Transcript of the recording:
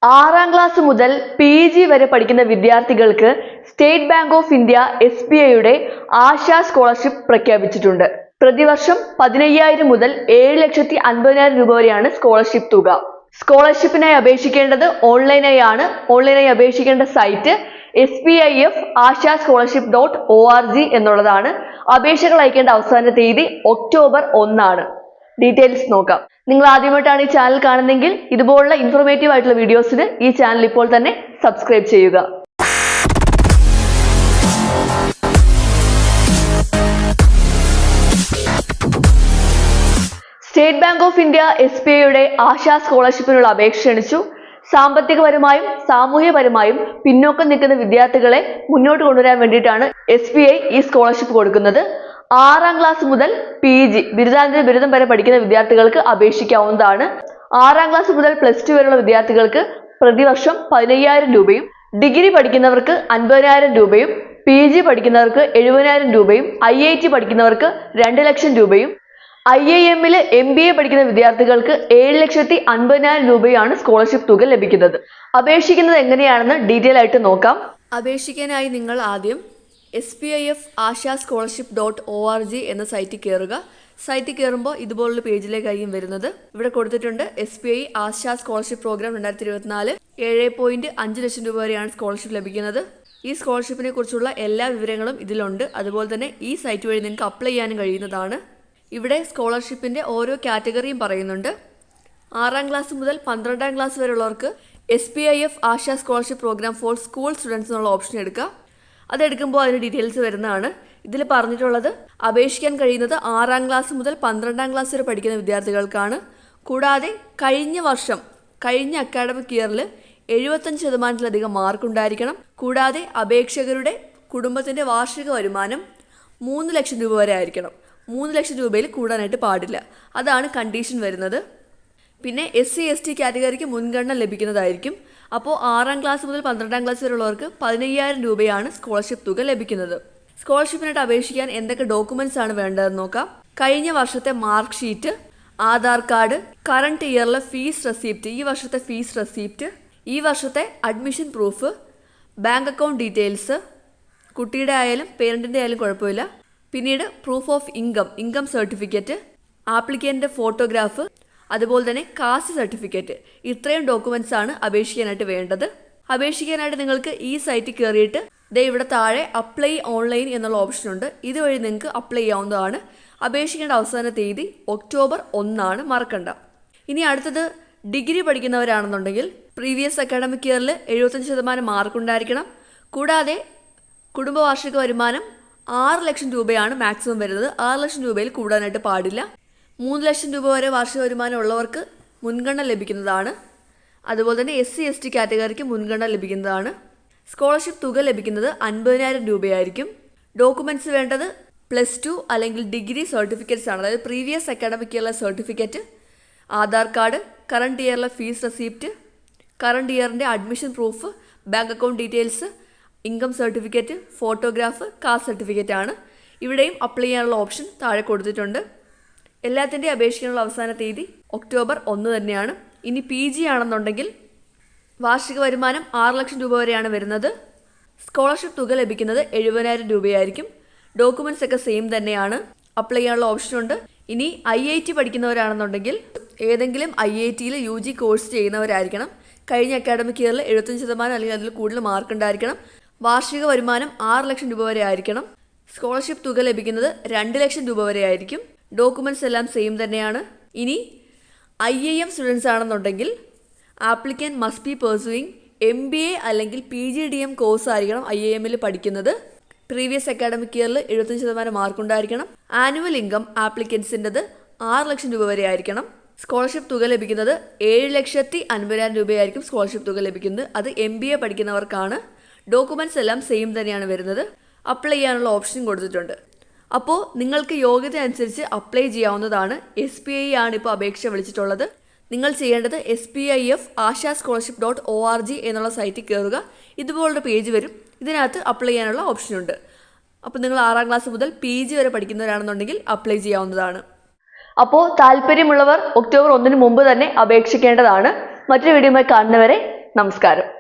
6ാം class മുതൽ PG വരെ പഠിക്കുന്ന വിദ്യാർത്ഥികൾക്ക് സ്റ്റേറ്റ് ബാങ്ക് ഓഫ് ഇന്ത്യ SBIയുടെ ആശാ സ്കോളർഷിപ്പ് പ്രഖ്യാപിച്ചിട്ടുണ്ട്. പ്രതിവർഷം 15,000 മുതൽ 7,50,000 രൂപ വരെയാണ് സ്കോളർഷിപ്പ് തുക. സ്കോളർഷിപ്പിനായി അപേക്ഷിക്കേണ്ടത് ഓൺലൈനായി. ഓൺലൈനായി അപേക്ഷിക്കേണ്ട സൈറ്റ് SBIF-ASHA-scholarship.org എന്നുള്ളതാണ്. അപേക്ഷകൾ അയക്കേണ്ട അവസാന തീയതി ഒക്ടോബർ 1 ആണ്. ഡീറ്റെയിൽസ് നോക്കാം. നിങ്ങൾ ആദ്യമായിട്ടാണ് ഈ ചാനൽ കാണുന്നതെങ്കിൽ ഇതുപോലുള്ള ഇൻഫോർമേറ്റീവ് ആയിട്ടുള്ള വീഡിയോസിന് ഈ ചാനൽ ഇപ്പോൾ തന്നെ സബ്സ്ക്രൈബ് ചെയ്യുക. സ്റ്റേറ്റ് ബാങ്ക് ഓഫ് ഇന്ത്യ SBIയുടെ ആശാ സ്കോളർഷിപ്പിനുള്ള അപേക്ഷ ക്ഷണിച്ചു. സാമ്പത്തികപരമായും സാമൂഹ്യപരമായും പിന്നോക്കം നിൽക്കുന്ന വിദ്യാർത്ഥികളെ മുന്നോട്ട് കൊണ്ടുവരാൻ വേണ്ടിയിട്ടാണ് SBI ഈ സ്കോളർഷിപ്പ് കൊടുക്കുന്നത്. 6ാം ക്ലാസ് മുതൽ PG ബിരുദാനന്തര ബിരുദം വരെ പഠിക്കുന്ന വിദ്യാർത്ഥികൾക്ക് അപേക്ഷിക്കാവുന്നതാണ്. 6ാം ക്ലാസ് മുതൽ +2 വരെയുള്ള വിദ്യാർത്ഥികൾക്ക് പ്രതിവർഷം 15,000 രൂപയും, ഡിഗ്രി പഠിക്കുന്നവർക്ക് 50,000 രൂപയും, PG പഠിക്കുന്നവർക്ക് 70,000 രൂപയും, IIT പഠിക്കുന്നവർക്ക് 2,00,000 രൂപയും, IIM-ൽ MBA പഠിക്കുന്ന വിദ്യാർത്ഥികൾക്ക് 7,50,000 രൂപയാണ് സ്കോളർഷിപ്പ് തുക ലഭിക്കുന്നത്. അപേക്ഷിക്കുന്നത് എങ്ങനെയാണെന്ന് ഡീറ്റെയിൽ ആയിട്ട് നോക്കാം. അപേക്ഷിക്കാനായി നിങ്ങൾ ആദ്യം SBIF-ASHA-scholarship.org എന്ന സൈറ്റിൽ കയറുക. സൈറ്റിൽ കയറുമ്പോൾ ഇതുപോലുള്ള പേജിലേക്കായിരിക്കും വരുന്നത്. ഇവിടെ കൊടുത്തിട്ടുണ്ട് SBI ആശാ സ്കോളർഷിപ്പ് പ്രോഗ്രാം 2024 7.5 ലക്ഷം രൂപ വരെയാണ് സ്കോളർഷിപ്പ് ലഭിക്കുന്നത്. ഈ സ്കോളർഷിപ്പിനെ കുറിച്ചുള്ള എല്ലാ വിവരങ്ങളും ഇതിലുണ്ട്. അതുപോലെ തന്നെ ഈ സൈറ്റ് വഴി നിങ്ങൾക്ക് അപ്ലൈ ചെയ്യാനും കഴിയുന്നതാണ്. ഇവിടെ സ്കോളർഷിപ്പിൻ്റെ ഓരോ കാറ്റഗറിയും പറയുന്നുണ്ട്. 6ാം ക്ലാസ് മുതൽ 12ാം ക്ലാസ് വരെയുള്ളവർക്ക് SBIF-ASHA scholarship program for school students എന്നുള്ള ഓപ്ഷൻ എടുക്കുക. അതെടുക്കുമ്പോൾ അതിന് ഡീറ്റെയിൽസ് വരുന്നതാണ്. ഇതിൽ പറഞ്ഞിട്ടുള്ളത് അപേക്ഷിക്കാൻ കഴിയുന്നത് 6ാം ക്ലാസ് മുതൽ 12ാം ക്ലാസ് വരെ പഠിക്കുന്ന വിദ്യാർത്ഥികൾക്കാണ്. കൂടാതെ കഴിഞ്ഞ അക്കാഡമിക് ഇയറിൽ 75% മാർക്ക് ഉണ്ടായിരിക്കണം. കൂടാതെ അപേക്ഷകരുടെ കുടുംബത്തിൻ്റെ വാർഷിക വരുമാനം 3 ലക്ഷം രൂപ വരെ ആയിരിക്കണം. 3 ലക്ഷം രൂപയിൽ കൂടാനായിട്ട് പാടില്ല. അതാണ് കണ്ടീഷൻ വരുന്നത്. പിന്നെ SC/ST കാറ്റഗറിക്ക് മുൻഗണന ലഭിക്കുന്നതായിരിക്കും. അപ്പോൾ 6ാം ക്ലാസ് മുതൽ 12ാം ക്ലാസ് വരെയുള്ളവർക്ക് 15,000 രൂപയാണ് സ്കോളർഷിപ്പ് തുക ലഭിക്കുന്നത്. സ്കോളർഷിപ്പിനായിട്ട് അപേക്ഷിക്കാൻ എന്തൊക്കെ ഡോക്യുമെന്റ്സ് ആണ് വേണ്ടതെന്ന് നോക്കാം. കഴിഞ്ഞ വർഷത്തെ mark sheet, Aadhaar card, current ഇയറിലെ ഫീസ് റെസിപ്റ്റ്, ഈ വർഷത്തെ ഫീസ് റെസിപ്റ്റ്, ഈ വർഷത്തെ admission proof, bank account details, കുട്ടിയുടെ ആയാലും പേരൻറ്റിൻ്റെ ആയാലും കുഴപ്പമില്ല. പിന്നീട് പ്രൂഫ് ഓഫ് ഇൻകം സർട്ടിഫിക്കറ്റ്, ആപ്ലിക്കൻ്റെ ഫോട്ടോഗ്രാഫ്, അതുപോലെ തന്നെ കാസ്റ്റ് സർട്ടിഫിക്കറ്റ്. ഇത്രയും ഡോക്യുമെന്റ്സ് ആണ് അപേക്ഷിക്കാനായിട്ട് വേണ്ടത്. അപേക്ഷിക്കാനായിട്ട് നിങ്ങൾക്ക് ഈ സൈറ്റിൽ കയറിയിട്ട് ഇവിടെ താഴെ അപ്ലൈ ഓൺലൈൻ എന്നുള്ള ഓപ്ഷൻ ഉണ്ട്. ഇതുവഴി നിങ്ങൾക്ക് അപ്ലൈ ചെയ്യാവുന്നതാണ്. അപേക്ഷിക്കേണ്ട അവസാന തീയതി ഒക്ടോബർ 1 ആണ്, മറക്കണ്ട. ഇനി അടുത്തത് ഡിഗ്രി പഠിക്കുന്നവരാണെന്നുണ്ടെങ്കിൽ പ്രീവിയസ് അക്കാഡമിക് ഇയറിൽ 75% മാർക്ക് ഉണ്ടായിരിക്കണം. കൂടാതെ കുടുംബവാർഷിക വരുമാനം 6 ലക്ഷം രൂപയാണ് മാക്സിമം വരുന്നത്. 6 ലക്ഷം രൂപയിൽ കൂടാനായിട്ട് പാടില്ല. 3 ലക്ഷം രൂപ വരെ വാർഷിക വരുമാനം ഉള്ളവർക്ക് മുൻഗണന ലഭിക്കുന്നതാണ്. അതുപോലെ തന്നെ SC/ST കാറ്റഗറിക്ക് മുൻഗണന ലഭിക്കുന്നതാണ്. സ്കോളർഷിപ്പ് തുക ലഭിക്കുന്നത് 50,000 രൂപയായിരിക്കും. ഡോക്യുമെൻറ്റ്സ് വേണ്ടത് +2 അല്ലെങ്കിൽ ഡിഗ്രി സർട്ടിഫിക്കറ്റ്സ് ആണ്. അതായത് പ്രീവിയസ് അക്കാഡമിക് ഇയറിലെ സർട്ടിഫിക്കറ്റ്, ആധാർ കാർഡ്, കറണ്ട് ഇയറിലെ ഫീസ് റെസിപ്റ്റ്, കറണ്ട് ഇയറിൻ്റെ admission proof, bank account details, income certificate, photograph, caste certificate ആണ്. ഇവിടെയും അപ്ലൈ ചെയ്യാനുള്ള ഓപ്ഷൻ താഴെ കൊടുത്തിട്ടുണ്ട്. എല്ലാത്തിൻ്റെയും അപേക്ഷിക്കാനുള്ള അവസാന തീയതി ഒക്ടോബർ 1 തന്നെയാണ്. ഇനി PG ആണെന്നുണ്ടെങ്കിൽ വാർഷിക വരുമാനം 6 ലക്ഷം രൂപ വരെയാണ് വരുന്നത്. സ്കോളർഷിപ്പ് തുക ലഭിക്കുന്നത് 70,000 രൂപയായിരിക്കും. ഡോക്യുമെൻറ്റ്സ് ഒക്കെ സെയിം തന്നെയാണ്. അപ്ലൈ ചെയ്യാനുള്ള ഓപ്ഷനുണ്ട്. ഇനി IIT പഠിക്കുന്നവരാണെന്നുണ്ടെങ്കിൽ ഏതെങ്കിലും IITയിൽ UG കോഴ്സ് ചെയ്യുന്നവരായിരിക്കണം. കഴിഞ്ഞ അക്കാഡമിക് ഇയറിൽ 75% അല്ലെങ്കിൽ അതിൽ കൂടുതൽ മാർക്ക് ഉണ്ടായിരിക്കണം. വാർഷിക വരുമാനം 6 ലക്ഷം രൂപ വരെ ആയിരിക്കണം. സ്കോളർഷിപ്പ് തുക ലഭിക്കുന്നത് 2 ലക്ഷം രൂപ വരെ ആയിരിക്കും. ഡോക്യുമെൻറ്റ്സ് എല്ലാം സെയിം തന്നെയാണ്. ഇനി IIM സ്റ്റുഡൻസ് ആണെന്നുണ്ടെങ്കിൽ applicant must be pursuing MBA അല്ലെങ്കിൽ PGDM കോഴ്സ് ആയിരിക്കണം IIM-ൽ പഠിക്കുന്നത്. പ്രീവിയസ് അക്കാഡമിക് ഇയറിൽ 75% മാർക്ക് ഉണ്ടായിരിക്കണം. ആനുവൽ ഇൻകം ആപ്ലിക്കൻസിൻ്റെത് 6 ലക്ഷം രൂപ വരെ ആയിരിക്കണം. സ്കോളർഷിപ്പ് തുക ലഭിക്കുന്നത് 7,50,000 രൂപയായിരിക്കും. സ്കോളർഷിപ്പ് തുക ലഭിക്കുന്നത് അത് MBA പഠിക്കുന്നവർക്കാണ്. ഡോക്യുമെൻറ്റ്സ് എല്ലാം സെയിം തന്നെയാണ് വരുന്നത്. അപ്ലൈ ചെയ്യാനുള്ള ഓപ്ഷൻ കൊടുത്തിട്ടുണ്ട്. അപ്പോൾ നിങ്ങൾക്ക് യോഗ്യത അനുസരിച്ച് അപ്ലൈ ചെയ്യാവുന്നതാണ്. SBI ആണ് ഇപ്പോൾ അപേക്ഷ വിളിച്ചിട്ടുള്ളത്. നിങ്ങൾ ചെയ്യേണ്ടത് SBIF-ASHA-scholarship.org എന്നുള്ള സൈറ്റിൽ കയറുക. ഇതുപോലുള്ള പേജ് വരും. ഇതിനകത്ത് അപ്ലൈ ചെയ്യാനുള്ള ഓപ്ഷനുണ്ട്. അപ്പോൾ നിങ്ങൾ 6ാം ക്ലാസ് മുതൽ PG വരെ പഠിക്കുന്നവരാണെന്നുണ്ടെങ്കിൽ അപ്ലൈ ചെയ്യാവുന്നതാണ്. അപ്പോൾ താല്പര്യമുള്ളവർ ഒക്ടോബർ 1 മുമ്പ് തന്നെ അപേക്ഷിക്കേണ്ടതാണ്. മറ്റൊരു വീഡിയോയുമായി കാണുന്നവരെ നമസ്കാരം.